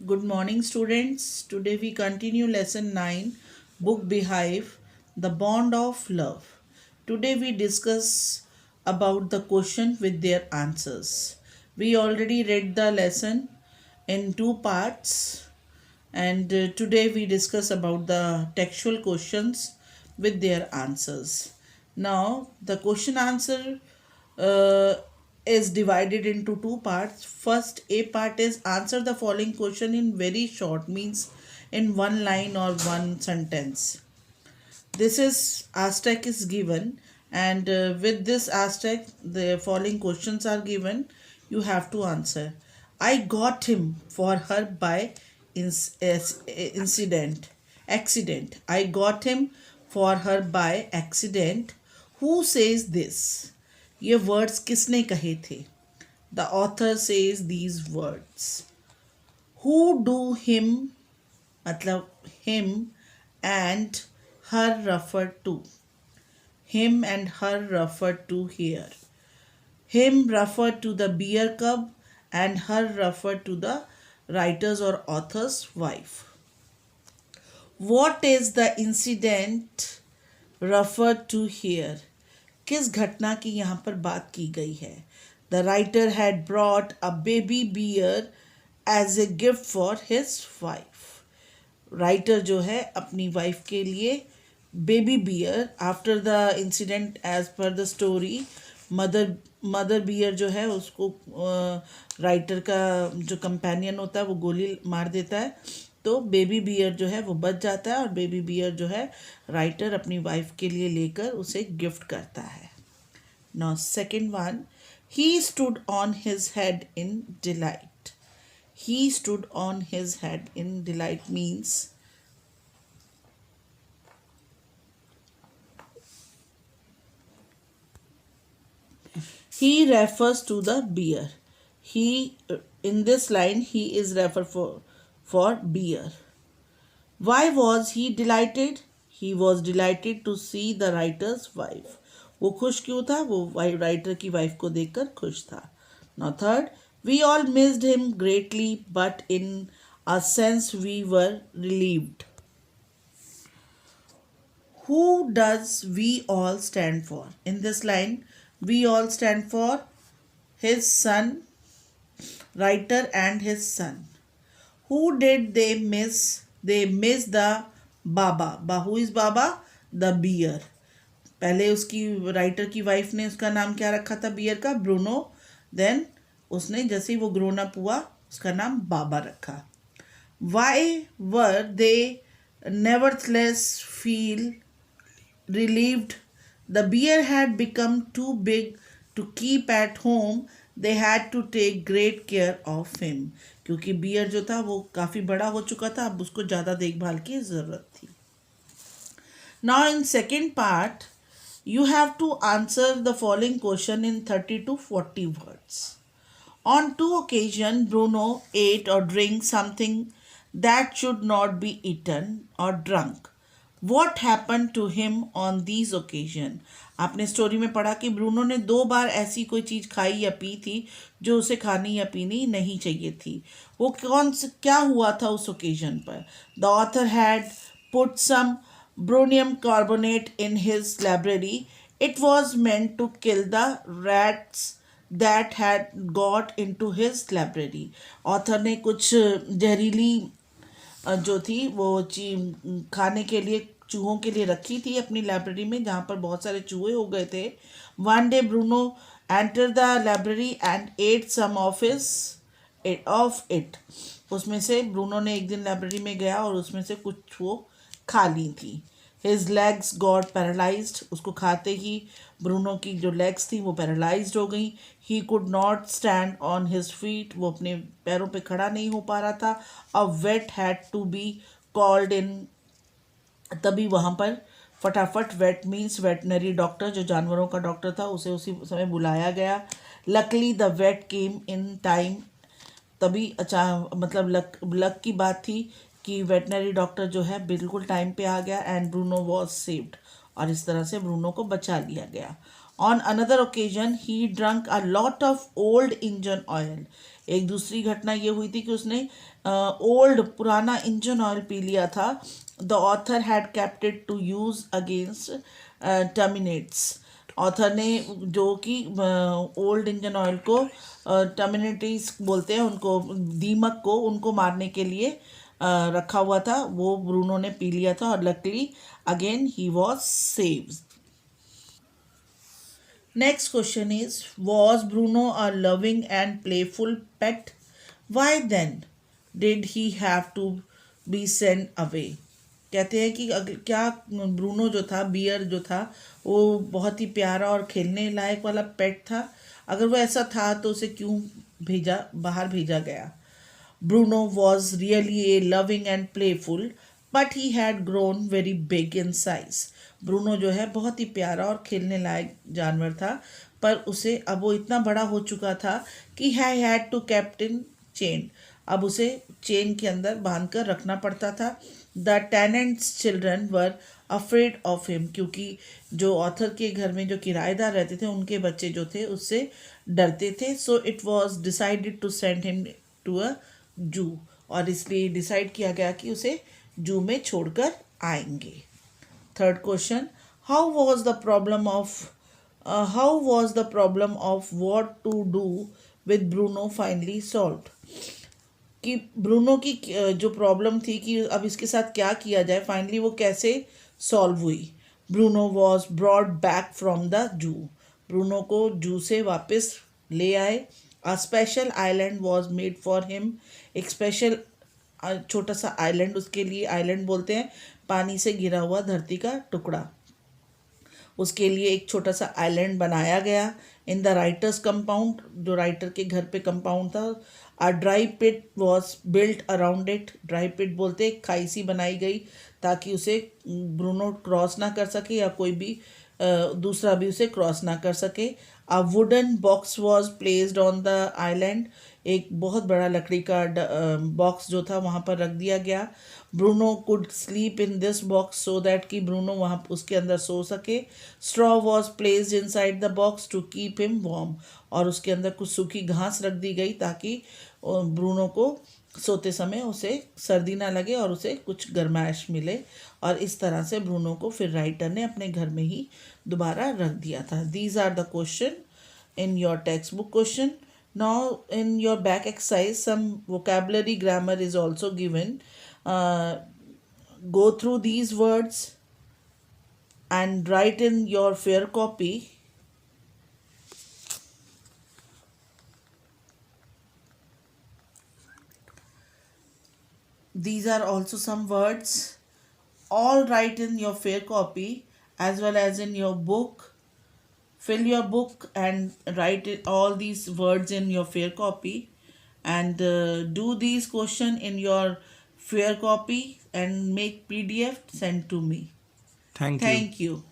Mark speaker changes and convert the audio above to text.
Speaker 1: Good morning, students. Today we continue lesson 9, Book Beehive, The Bond of Love. Today we discuss about the question with their answers. We already read the lesson in two parts, and today we discuss about the textual questions with their answers. Now the question answer uh, is divided into two parts. First, a part is answer the following question in very short, means in one line or one sentence. This is asterisk is given, and with this asterisk the following questions are given. You have to answer. I got him for her by incident accident. I got him for her by accident. Who says this? ये words किसने कहे थे? The author says these words. Who do him मतलब him and her refer to. Him and her refer to here. Him refer to the beer cub and her refer to the writer's or author's wife. What is the incident referred to here? किस घटना की यहाँ पर बात की गई है? The writer had brought a baby bear as a gift for his wife. Writer जो है अपनी वाइफ के लिए baby bear after the incident as per the story mother bear जो है उसको राइटर का जो कंपेनियन होता है वो गोली मार देता है, तो बेबी बियर जो है वो बच जाता है और बेबी बियर जो है राइटर अपनी वाइफ के लिए लेकर उसे गिफ्ट करता है. Now second one, he stood on his head in delight. He stood on his head in delight means he refers to the beer. He in this line he is referred for beer. Why was he delighted? He was delighted to see the writer's wife. वो खुश क्यों था? वो writer की wife को देखकर खुश था. Now third, we all missed him greatly, but in a sense we were relieved. Who does we all stand for? In this line, we all stand for his son, writer and his son. Who did they miss? They miss the Baba. Who is Baba? The beer. पहले उसकी writer की wife ने उसका नाम क्या रखा था beer का? ब्रूनो. देन उसने जैसे ही वो ग्रोन अप हुआ उसका नाम बाबा रखा. Why were they nevertheless feel relieved? The beer had become too big to keep at home. They had to take great care of him. क्योंकि बियर जो था वो काफ़ी बड़ा हो चुका था, अब उसको ज़्यादा देखभाल की ज़रूरत थी. Now in second part, you have to answer the following question in 30 to 40 words. On two occasions, Bruno ate or drank something that should not be eaten or drunk. What happened to him on these occasions? आपने story में पढ़ा कि Bruno ने 2 बार ऐसी कोई चीज़ खाई या P थी जो उसे खानी या पीनी नहीं चाहिए थी. वो क्या हुआ था उस ओकेजन पर? The author had put some barium carbonate in his library. It was meant to kill the rats that had got into his library. Author ने कुछ जहरीली जो थी वो खाने के लिए चूहों के लिए रखी थी अपनी लाइब्रेरी में, जहाँ पर बहुत सारे चूहे हो गए थे. One day Bruno enter the library and ate some of it. उसमें से ब्रूनो ने एक दिन लाइब्रेरी में गया और उसमें से कुछ वो खा ली थी. His legs got paralysed. उसको खाते ही ब्रूनो की जो लेग्स थी वो पैरालाइज्ड हो गई. He could not stand on his feet. वो अपने पैरों पे खड़ा नहीं हो पा रहा था. A vet had to be called in. तभी वहाँ पर फटाफट वेट मीन्स वेटनरी डॉक्टर, जो जानवरों का डॉक्टर था, उसे उसी समय बुलाया गया. Luckily the vet came in time. तभी मतलब लक की बात थी कि वेटनरी डॉक्टर जो है बिल्कुल टाइम पे आ गया. And Bruno was saved. और इस तरह से ब्रूनो को बचा लिया गया. On another occasion he drunk a lot of old engine oil. एक दूसरी घटना ये हुई थी कि उसने ओल्ड पुराना इंजन ऑयल पी लिया था. The author had kept it to use against termites. Author ने जो कि ओल्ड इंजन ऑयल को टर्मिनेटिस बोलते हैं उनको, दीमक को, उनको मारने के लिए रखा हुआ था, वो ब्रूनो ने पी लिया था और luckily again he was saved. Next question is, was Bruno a loving and playful pet? Why then did he have to be sent away? कहते हैं कि क्या ब्रूनो जो था, बियर जो था, वो बहुत ही प्यारा और खेलने लायक वाला पेट था? अगर वो ऐसा था तो उसे क्यों बाहर भेजा गया? Bruno was really a loving and playful, but he had grown very big in size. Bruno जो है बहुत ही प्यारा और खेलने लायक जानवर था, पर उसे अब वो इतना बड़ा हो चुका था कि I had to kept in chain. अब उसे चेन के अंदर बांध कर रखना पड़ता था. The tenants children were afraid of him, क्योंकि जो ऑथर के घर में जो किराएदार रहते थे उनके बच्चे जो थे उससे डरते थे. So it was decided to send him to a zoo, और इसलिए डिसाइड किया गया कि उसे जू में छोड़कर आएंगे. Third question, how was the problem of how was the problem of what to do with Bruno finally solve. कि ब्रूनो की जो प्रॉब्लम थी कि अब इसके साथ क्या किया जाए, फाइनली वो कैसे सॉल्व हुई. Bruno was broad back from the zoo. Bruno को जू से वापस ले आए. A special island was made for him. एक स्पेशल छोटा सा आइलैंड उसके लिए, आइलैंड बोलते हैं पानी से घिरा हुआ धरती का टुकड़ा, उसके लिए एक छोटा सा आइलैंड बनाया गया. इन द राइटर्स कंपाउंड, जो राइटर के घर पे कंपाउंड था. A dry pit was built around it. Dry pit बोलते एक खाई सी बनाई गई ताकि उसे ब्रूनो क्रॉस ना कर सके या कोई भी दूसरा भी उसे क्रॉस ना कर सके. A wooden box was placed on the island. एक बहुत बड़ा लकड़ी का बॉक्स जो था वहाँ पर रख दिया गया. Bruno could sleep in this box so that कि ब्रूनो वहाँ उसके अंदर सो सके. Straw was placed inside the box to keep him warm. और उसके अंदर कुछ सूखी घास रख दी गई ताकि ब्रूनो को सोते समय उसे सर्दी ना लगे और उसे कुछ गर्माइश मिले. और इस तरह से ब्रूनो को फिर राइटर ने अपने घर में ही दोबारा रख दिया था. These are the question in your textbook question. Now in your back exercise some vocabulary grammar is also given. Go through these words and write in your fair copy. These are also some words. All write in your fair copy as well as in your book. Fill your book and write all these words in your fair copy, and do these question in your fair copy and make PDF, send to me.
Speaker 2: Thank you.
Speaker 1: Thank you.